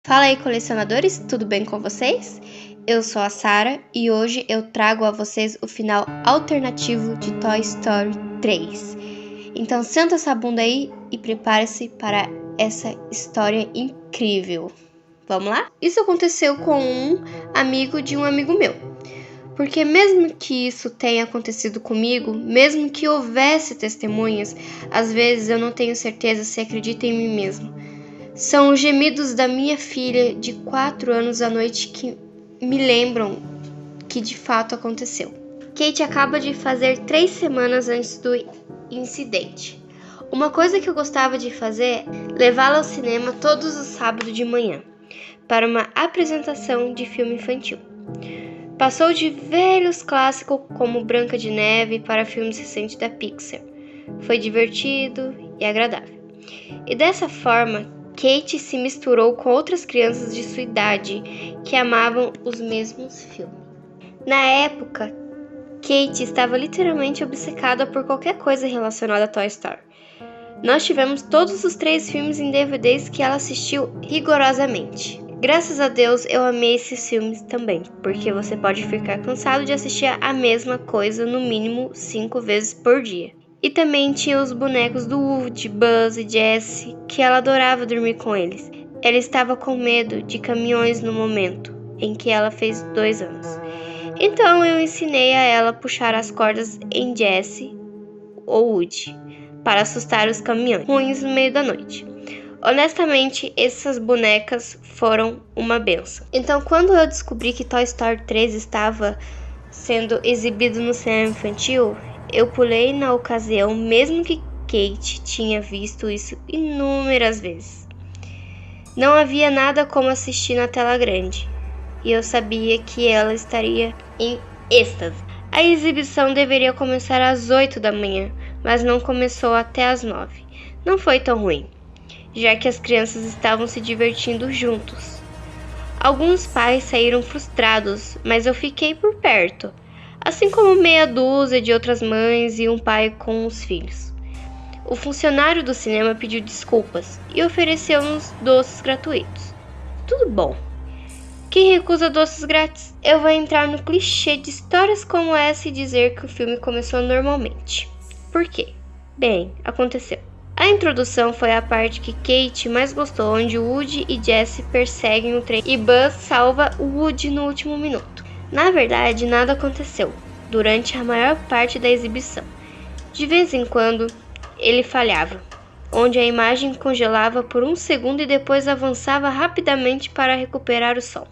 Fala aí, colecionadores, tudo bem com vocês? Eu sou a Sara e hoje eu trago a vocês o final alternativo de Toy Story 3. Então senta essa bunda aí e prepare-se para essa história incrível. Vamos lá? Isso aconteceu com um amigo de um amigo meu. Porque mesmo que isso tenha acontecido comigo, mesmo que houvesse testemunhas, às vezes eu não tenho certeza se acredito em mim mesmo. São os gemidos da minha filha de 4 anos à noite que me lembram que de fato aconteceu. Kate acaba de fazer 3 semanas antes do incidente. Uma coisa que eu gostava de fazer é levá-la ao cinema todos os sábados de manhã, para uma apresentação de filme infantil. Passou de velhos clássicos como Branca de Neve para filmes recentes da Pixar. Foi divertido e agradável. E dessa forma, Kate se misturou com outras crianças de sua idade que amavam os mesmos filmes. Na época, Kate estava literalmente obcecada por qualquer coisa relacionada a Toy Story. Nós tivemos todos os 3 filmes em DVDs que ela assistiu rigorosamente. Graças a Deus eu amei esses filmes também, porque você pode ficar cansado de assistir a mesma coisa no mínimo 5 vezes por dia. E também tinha os bonecos do Woody, Buzz e Jessie, que ela adorava dormir com eles. Ela estava com medo de caminhões no momento em que ela fez 2 anos. Então eu ensinei a ela a puxar as cordas em Jessie ou Woody, para assustar os caminhões ruins no meio da noite. Honestamente, essas bonecas foram uma benção. Então, quando eu descobri que Toy Story 3 estava sendo exibido no cinema infantil, eu pulei na ocasião, mesmo que Kate tinha visto isso inúmeras vezes. Não havia nada como assistir na tela grande, e eu sabia que ela estaria em êxtase. A exibição deveria começar às 8 da manhã, mas não começou até às 9. Não foi tão ruim, já que as crianças estavam se divertindo juntos. Alguns pais saíram frustrados, mas eu fiquei por perto, assim como meia dúzia de outras mães e um pai com os filhos. O funcionário do cinema pediu desculpas e ofereceu-nos doces gratuitos. Tudo bom. Quem recusa doces grátis? Eu vou entrar no clichê de histórias como essa e dizer que o filme começou normalmente. Por quê? Bem, aconteceu. A introdução foi a parte que Kate mais gostou, onde Woody e Jessie perseguem o trem e Buzz salva o Woody no último minuto. Na verdade, nada aconteceu durante a maior parte da exibição. De vez em quando, ele falhava, onde a imagem congelava por 1 segundo e depois avançava rapidamente para recuperar o som.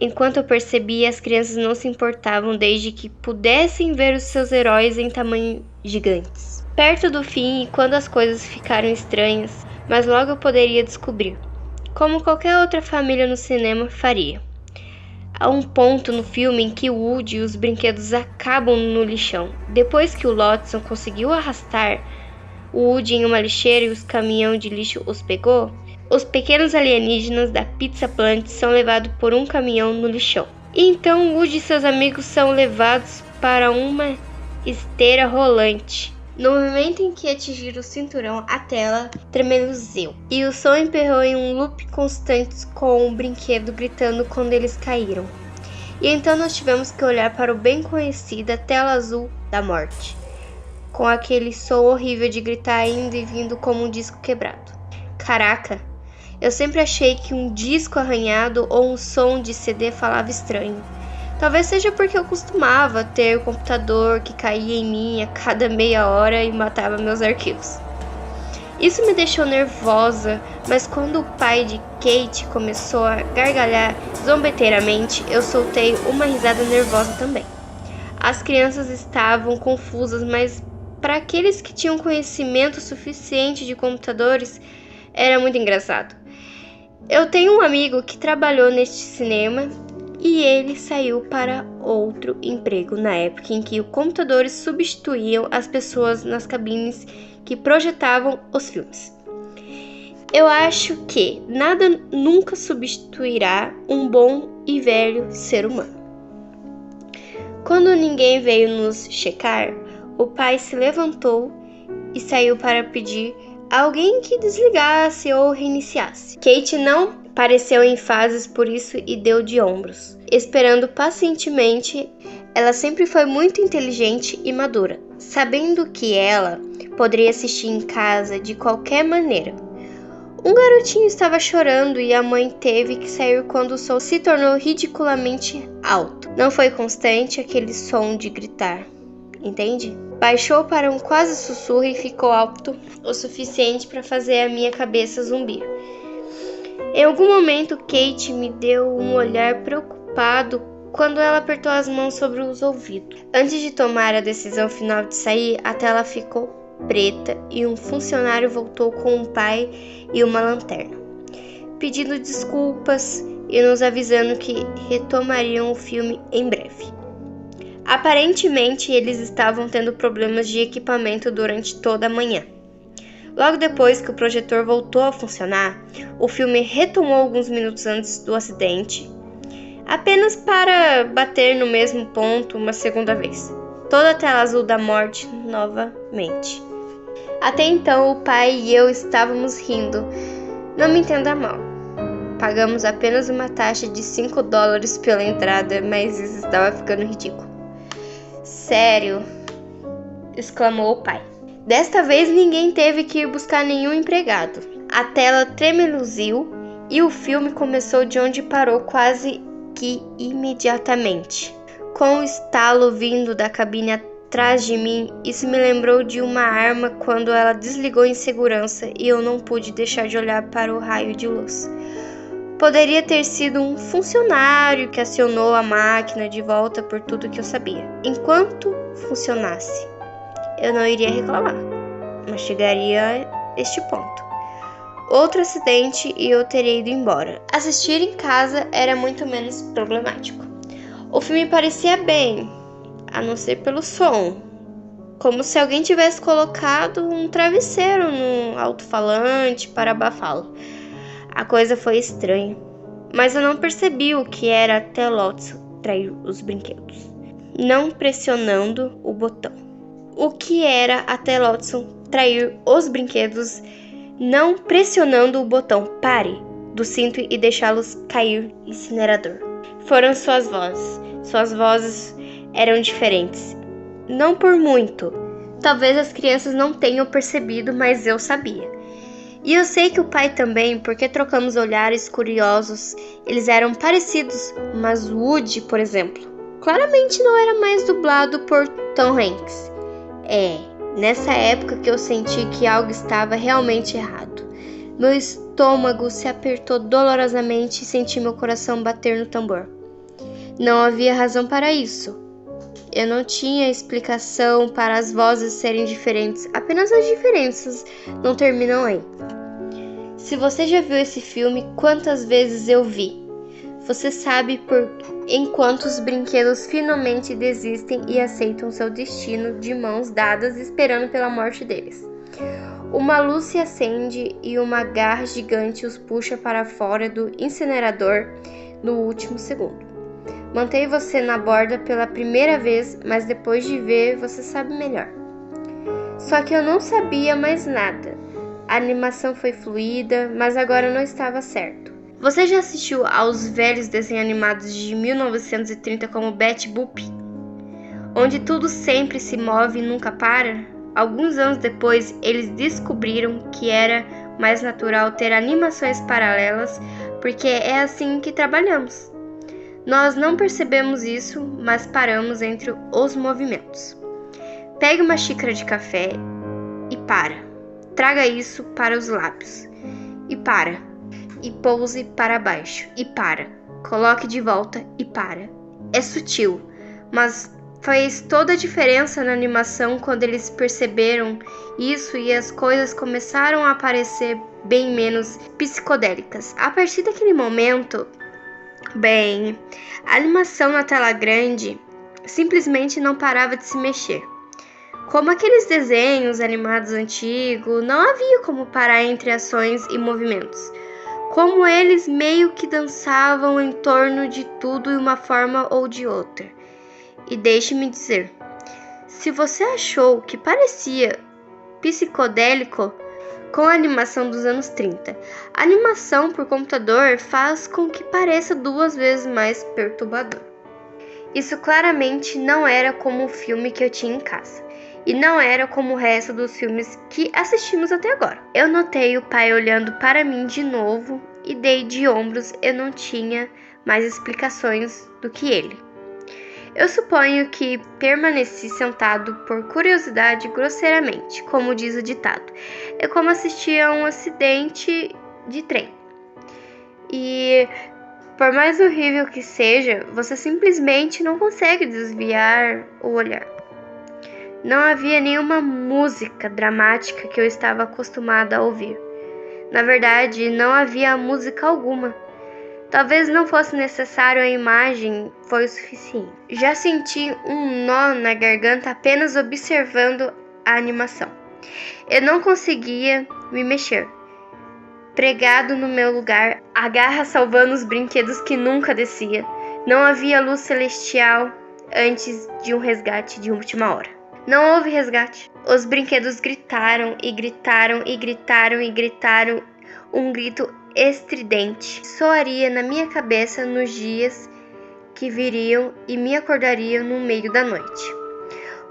Enquanto eu percebia, as crianças não se importavam desde que pudessem ver os seus heróis em tamanho gigantes. Perto do fim, e quando as coisas ficaram estranhas, mas logo eu poderia descobrir, como qualquer outra família no cinema faria. Há um ponto no filme em que o Woody e os brinquedos acabam no lixão. Depois que o Lotso conseguiu arrastar o Woody em uma lixeira e os caminhão de lixo os pegou, os pequenos alienígenas da Pizza Planet são levados por um caminhão no lixão. E então Woody e seus amigos são levados para uma esteira rolante. No momento em que atingiram o cinturão, a tela tremeluzeu e o som emperrou em um loop constante com o brinquedo gritando quando eles caíram. E então nós tivemos que olhar para o bem conhecida tela azul da morte, com aquele som horrível de gritar indo e vindo como um disco quebrado. Caraca, eu sempre achei que um disco arranhado ou um som de CD falava estranho. Talvez seja porque eu costumava ter um computador que caía em mim a cada meia hora e matava meus arquivos. Isso me deixou nervosa, mas quando o pai de Kate começou a gargalhar zombeteiramente, eu soltei uma risada nervosa também. As crianças estavam confusas, mas para aqueles que tinham conhecimento suficiente de computadores, era muito engraçado. Eu tenho um amigo que trabalhou neste cinema e ele saiu para outro emprego na época em que os computadores substituíam as pessoas nas cabines que projetavam os filmes. Eu acho que nada nunca substituirá um bom e velho ser humano. Quando ninguém veio nos checar, o pai se levantou e saiu para pedir alguém que desligasse ou reiniciasse. Kate não pareceu em fases por isso e deu de ombros. Esperando pacientemente, ela sempre foi muito inteligente e madura, sabendo que ela poderia assistir em casa de qualquer maneira. Um garotinho estava chorando e a mãe teve que sair quando o som se tornou ridiculamente alto. Não foi constante aquele som de gritar, entende? Baixou para um quase sussurro e ficou alto o suficiente para fazer a minha cabeça zumbir. Em algum momento, Kate me deu um olhar preocupado quando ela apertou as mãos sobre os ouvidos. Antes de tomar a decisão final de sair, a tela ficou preta e um funcionário voltou com um pai e uma lanterna, pedindo desculpas e nos avisando que retomariam o filme em breve. Aparentemente, eles estavam tendo problemas de equipamento durante toda a manhã. Logo depois que o projetor voltou a funcionar, o filme retomou alguns minutos antes do acidente, apenas para bater no mesmo ponto uma segunda vez. Toda a tela azul da morte novamente. Até então, o pai e eu estávamos rindo. Não me entenda mal. Pagamos apenas uma taxa de $5 pela entrada, mas isso estava ficando ridículo. Sério? Exclamou o pai. Desta vez ninguém teve que ir buscar nenhum empregado. A tela tremeluziu e o filme começou de onde parou quase que imediatamente. Com o estalo vindo da cabine atrás de mim, isso me lembrou de uma arma quando ela desligou em segurança e eu não pude deixar de olhar para o raio de luz. Poderia ter sido um funcionário que acionou a máquina de volta por tudo que eu sabia. Enquanto funcionasse, eu não iria reclamar, mas chegaria a este ponto. Outro acidente e eu teria ido embora. Assistir em casa era muito menos problemático. O filme parecia bem, a não ser pelo som, como se alguém tivesse colocado um travesseiro no alto-falante para abafá-lo. A coisa foi estranha, mas eu não percebi o que era até Lotso trair os brinquedos, não pressionando o botão. O que era até Lotso trair os brinquedos, não pressionando o botão pare do cinto e deixá-los cair no incinerador. Foram suas vozes. Suas vozes eram diferentes. Não por muito. Talvez as crianças não tenham percebido, mas eu sabia. E eu sei que o pai também, porque trocamos olhares curiosos. Eles eram parecidos, mas Woody, por exemplo, claramente não era mais dublado por Tom Hanks. Nessa época que eu senti que algo estava realmente errado. Meu estômago se apertou dolorosamente e senti meu coração bater no tambor. Não havia razão para isso. Eu não tinha explicação para as vozes serem diferentes, apenas as diferenças não terminam aí. Se você já viu esse filme, quantas vezes eu vi? Você sabe por enquanto os brinquedos finalmente desistem e aceitam seu destino de mãos dadas esperando pela morte deles. Uma luz se acende e uma garra gigante os puxa para fora do incinerador no último segundo. Mantém você na borda pela primeira vez, mas depois de ver, você sabe melhor. Só que eu não sabia mais nada. A animação foi fluida, mas agora não estava certo. Você já assistiu aos velhos desenhos animados de 1930 como Betty Boop? Onde tudo sempre se move e nunca para? Alguns anos depois, eles descobriram que era mais natural ter animações paralelas, porque é assim que trabalhamos. Nós não percebemos isso, mas paramos entre os movimentos. Pegue uma xícara de café e para. Traga isso para os lábios. E para. E pouse para baixo. E para. Coloque de volta e para. É sutil, mas fez toda a diferença na animação quando eles perceberam isso e as coisas começaram a parecer bem menos psicodélicas. A partir daquele momento, a animação na tela grande simplesmente não parava de se mexer. Como aqueles desenhos animados antigos, não havia como parar entre ações e movimentos. Como eles meio que dançavam em torno de tudo de uma forma ou de outra. E deixe-me dizer, se você achou que parecia psicodélico, com a animação dos anos 30. A animação por computador faz com que pareça 2 vezes mais perturbador. Isso claramente não era como o filme que eu tinha em casa. E não era como o resto dos filmes que assistimos até agora. Eu notei o pai olhando para mim de novo e dei de ombros. Eu não tinha mais explicações do que ele. Eu suponho que permaneci sentado por curiosidade grosseiramente, como diz o ditado. É como assistir a um acidente de trem. E por mais horrível que seja, você simplesmente não consegue desviar o olhar. Não havia nenhuma música dramática que eu estava acostumada a ouvir. Na verdade, não havia música alguma. Talvez não fosse necessário, a imagem foi o suficiente. Já senti um nó na garganta apenas observando a animação. Eu não conseguia me mexer. Pregado no meu lugar, a garra salvando os brinquedos que nunca descia. Não havia luz celestial antes de um resgate de última hora. Não houve resgate. Os brinquedos gritaram e gritaram e gritaram e gritaram. Um grito estridente soaria na minha cabeça nos dias que viriam e me acordariam no meio da noite.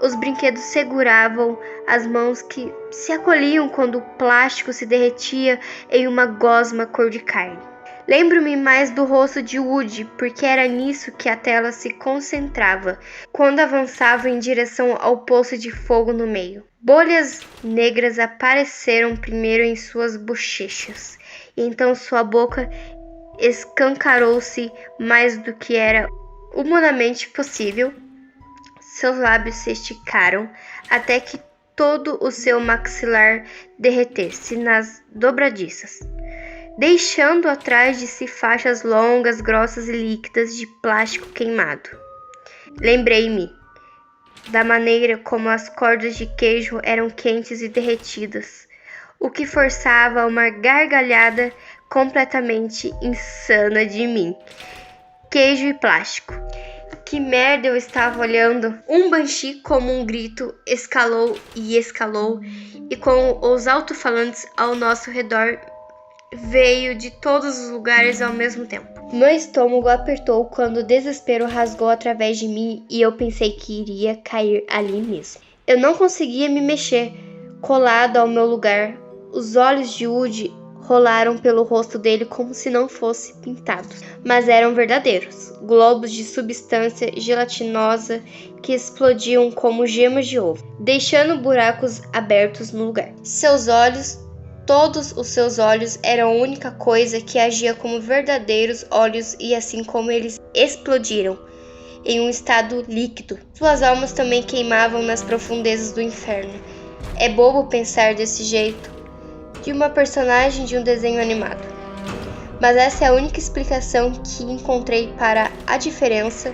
Os brinquedos seguravam as mãos que se acolhiam quando o plástico se derretia em uma gosma cor de carne. Lembro-me mais do rosto de Woody, porque era nisso que a tela se concentrava, quando avançava em direção ao poço de fogo no meio. Bolhas negras apareceram primeiro em suas bochechas, e então sua boca escancarou-se mais do que era humanamente possível. Seus lábios se esticaram até que todo o seu maxilar derretesse nas dobradiças, deixando atrás de si faixas longas, grossas e líquidas de plástico queimado. Lembrei-me da maneira como as cordas de queijo eram quentes e derretidas, o que forçava uma gargalhada completamente insana de mim. Queijo e plástico. Que merda eu estava olhando? Um banshee, como um grito, escalou, e com os alto-falantes ao nosso redor veio de todos os lugares ao mesmo tempo. Meu estômago apertou quando o desespero rasgou através de mim e eu pensei que iria cair ali mesmo. Eu não conseguia me mexer, colado ao meu lugar. Os olhos de Woody rolaram pelo rosto dele como se não fossem pintados, mas eram verdadeiros, globos de substância gelatinosa que explodiam como gemas de ovo, deixando buracos abertos no lugar. Todos os seus olhos eram a única coisa que agia como verdadeiros olhos, e assim como eles explodiram em um estado líquido, suas almas também queimavam nas profundezas do inferno. É bobo pensar desse jeito de uma personagem de um desenho animado, mas essa é a única explicação que encontrei para a diferença.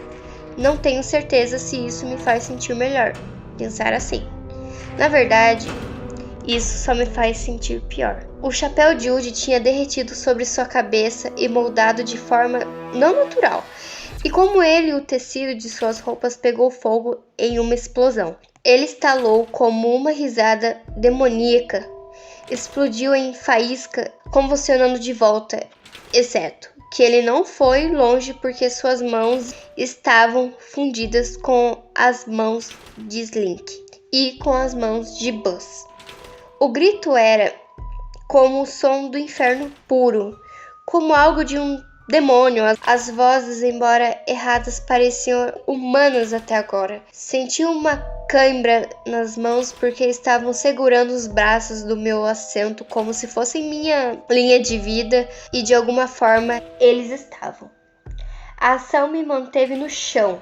Não tenho certeza se isso me faz sentir melhor, pensar assim. Na verdade, isso só me faz sentir pior. O chapéu de Woody tinha derretido sobre sua cabeça e moldado de forma não natural, e como ele, o tecido de suas roupas pegou fogo em uma explosão. Ele estalou como uma risada demoníaca, explodiu em faísca, convulsionando de volta, exceto que ele não foi longe porque suas mãos estavam fundidas com as mãos de Slink e com as mãos de Buzz. O grito era como o som do inferno puro, como algo de um demônio. As vozes, embora erradas, pareciam humanas até agora. Senti uma cãibra nas mãos porque estavam segurando os braços do meu assento como se fossem minha linha de vida, e de alguma forma eles estavam. A ação me manteve no chão,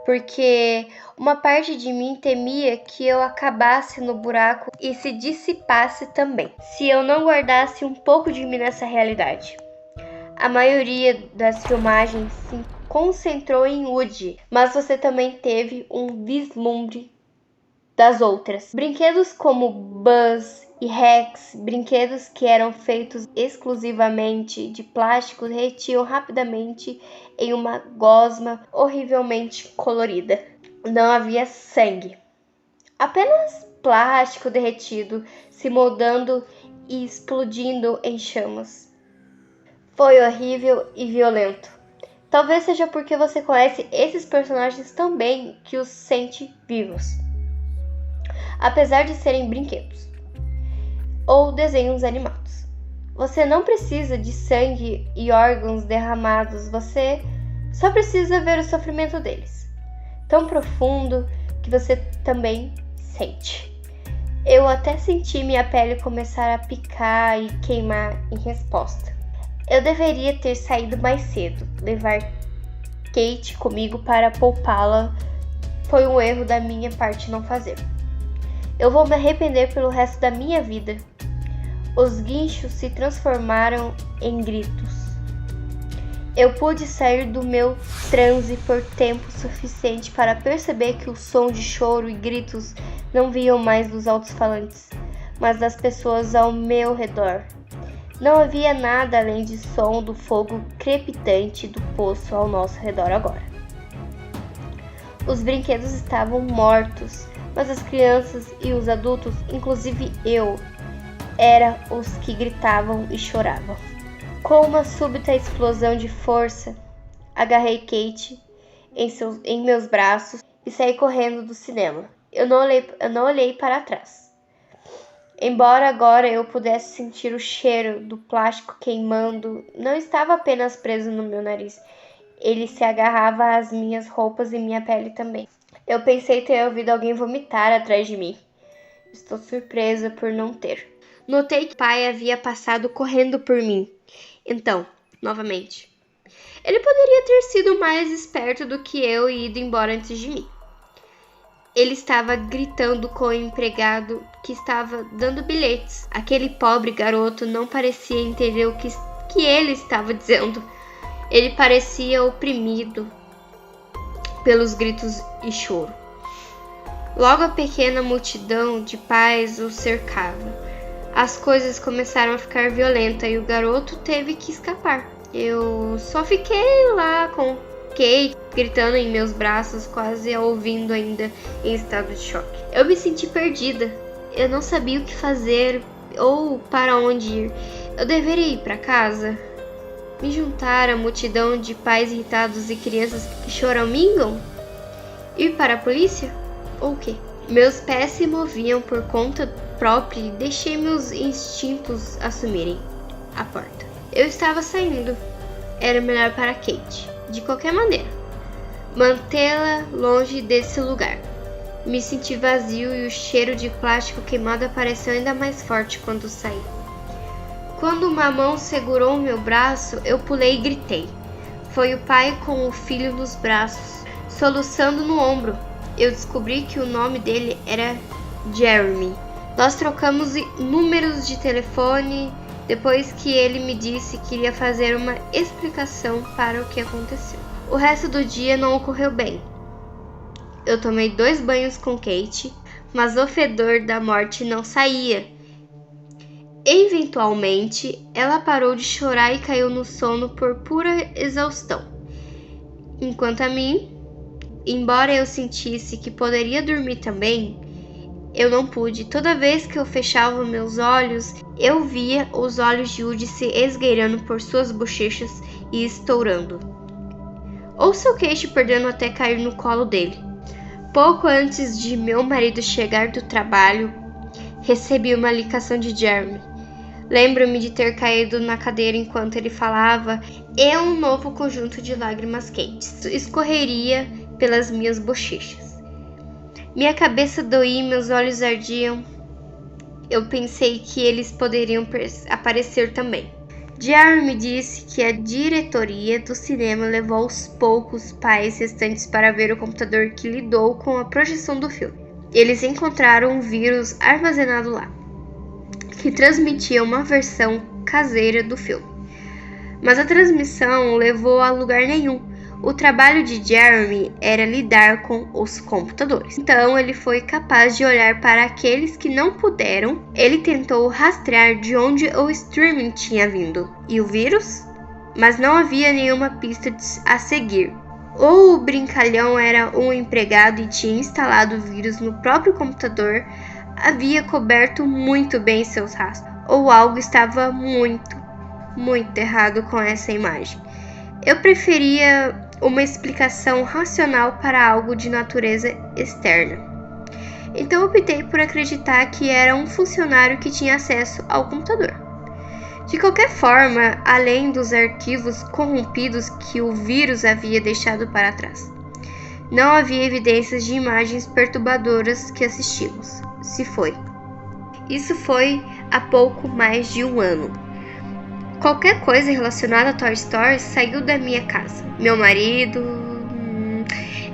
porque uma parte de mim temia que eu acabasse no buraco e se dissipasse também, se eu não guardasse um pouco de mim nessa realidade. A maioria das filmagens se concentrou em Woody, mas você também teve um vislumbre das outras. Brinquedos como Buzz e Rex, brinquedos que eram feitos exclusivamente de plástico, derretiam rapidamente em uma gosma horrivelmente colorida. Não havia sangue, apenas plástico derretido, se moldando e explodindo em chamas. Foi horrível e violento. Talvez seja porque você conhece esses personagens tão bem que os sente vivos, apesar de serem brinquedos ou desenhos animados. Você não precisa de sangue e órgãos derramados, você só precisa ver o sofrimento deles, tão profundo que você também sente. Eu até senti minha pele começar a picar e queimar em resposta. Eu deveria ter saído mais cedo. Levar Kate comigo para poupá-la foi um erro da minha parte não fazer. Eu vou me arrepender pelo resto da minha vida. Os guinchos se transformaram em gritos. Eu pude sair do meu transe por tempo suficiente para perceber que o som de choro e gritos não vinham mais dos alto-falantes, mas das pessoas ao meu redor. Não havia nada além de som do fogo crepitante do poço ao nosso redor agora. Os brinquedos estavam mortos, mas as crianças e os adultos, inclusive eu, eram os que gritavam e choravam. Com uma súbita explosão de força, agarrei Kate em meus braços e saí correndo do cinema. Eu não olhei para trás. Embora agora eu pudesse sentir o cheiro do plástico queimando, não estava apenas preso no meu nariz. Ele se agarrava às minhas roupas e minha pele também. Eu pensei ter ouvido alguém vomitar atrás de mim. Estou surpresa por não ter. Notei que o pai havia passado correndo por mim. Então, novamente, ele poderia ter sido mais esperto do que eu e ido embora antes de mim. Ele estava gritando com o empregado que estava dando bilhetes. Aquele pobre garoto não parecia entender o que ele estava dizendo. Ele parecia oprimido pelos gritos e choro. Logo a pequena multidão de pais o cercava. As coisas começaram a ficar violentas e o garoto teve que escapar. Eu só fiquei lá com Kate gritando em meus braços, quase a ouvindo ainda em estado de choque. Eu me senti perdida. Eu não sabia o que fazer ou para onde ir. Eu deveria ir para casa? Me juntar à multidão de pais irritados e crianças que choramingam? Ir para a polícia? Ou o quê? Meus pés se moviam por conta própria e deixei meus instintos assumirem a porta. Eu estava saindo. Era melhor para Kate, de qualquer maneira, mantê-la longe desse lugar. Me senti vazio e o cheiro de plástico queimado apareceu ainda mais forte quando saí. Quando uma mão segurou meu braço, eu pulei e gritei. Foi o pai com o filho nos braços, soluçando no ombro. Eu descobri que o nome dele era Jeremy. Nós trocamos números de telefone depois que ele me disse que iria fazer uma explicação para o que aconteceu. O resto do dia não ocorreu bem. Eu tomei 2 banhos com Kate, mas o fedor da morte não saía. Eventualmente, ela parou de chorar e caiu no sono por pura exaustão. Enquanto a mim, embora eu sentisse que poderia dormir também, eu não pude. Toda vez que eu fechava meus olhos, eu via os olhos de Woody se esgueirando por suas bochechas e estourando. Ou seu queixo perdendo até cair no colo dele. Pouco antes de meu marido chegar do trabalho, recebi uma ligação de Jeremy. Lembro-me de ter caído na cadeira enquanto ele falava e um novo conjunto de lágrimas quentes escorreria pelas minhas bochechas. Minha cabeça doía e meus olhos ardiam. Eu pensei que eles poderiam aparecer também. Jeremy disse que a diretoria do cinema levou aos poucos pais restantes para ver o computador que lidou com a projeção do filme. Eles encontraram um vírus armazenado lá, que transmitia uma versão caseira do filme. Mas a transmissão levou a lugar nenhum. O trabalho de Jeremy era lidar com os computadores. Então ele foi capaz de olhar para aqueles que não puderam. Ele tentou rastrear de onde o streaming tinha vindo. E o vírus? Mas não havia nenhuma pista a seguir. Ou o brincalhão era um empregado e tinha instalado o vírus no próprio computador havia coberto muito bem seus rastros, ou algo estava muito errado com essa imagem. Eu preferia uma explicação racional para algo de natureza externa. Então optei por acreditar que era um funcionário que tinha acesso ao computador. De qualquer forma, além dos arquivos corrompidos que o vírus havia deixado para trás, não havia evidências de imagens perturbadoras que assistimos. Isso foi há pouco mais de um ano. Qualquer coisa relacionada a Toy Story saiu da minha casa. Meu marido,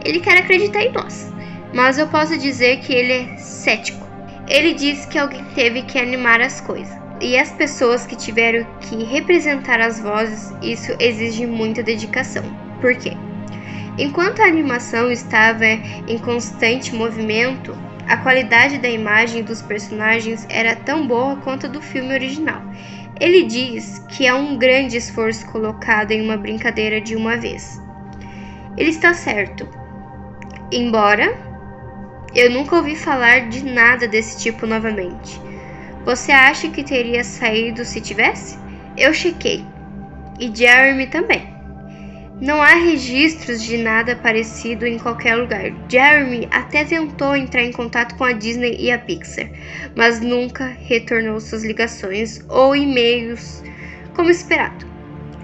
ele quer acreditar em nós, mas eu posso dizer que ele é cético. Ele diz que alguém teve que animar as coisas, e as pessoas que tiveram que representar as vozes, isso exige muita dedicação. Por quê? Enquanto a animação estava em constante movimento, a qualidade da imagem dos personagens era tão boa quanto a do filme original. Ele diz que é um grande esforço colocado em uma brincadeira de uma vez. Ele está certo. Embora eu nunca ouvi falar de nada desse tipo novamente. Você acha que teria saído se tivesse? Eu chequei. E Jeremy também. Não há registros de nada parecido em qualquer lugar. Jeremy até tentou entrar em contato com a Disney e a Pixar, mas nunca retornou suas ligações ou e-mails como esperado.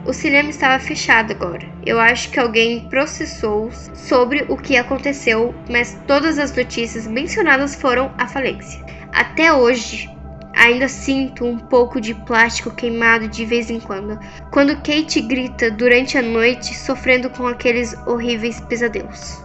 O cinema estava fechado agora. Eu acho que alguém processou sobre o que aconteceu, mas todas as notícias mencionadas foram à falência. Até hoje, ainda sinto um pouco de plástico queimado de vez em quando Kate grita durante a noite, sofrendo com aqueles horríveis pesadelos.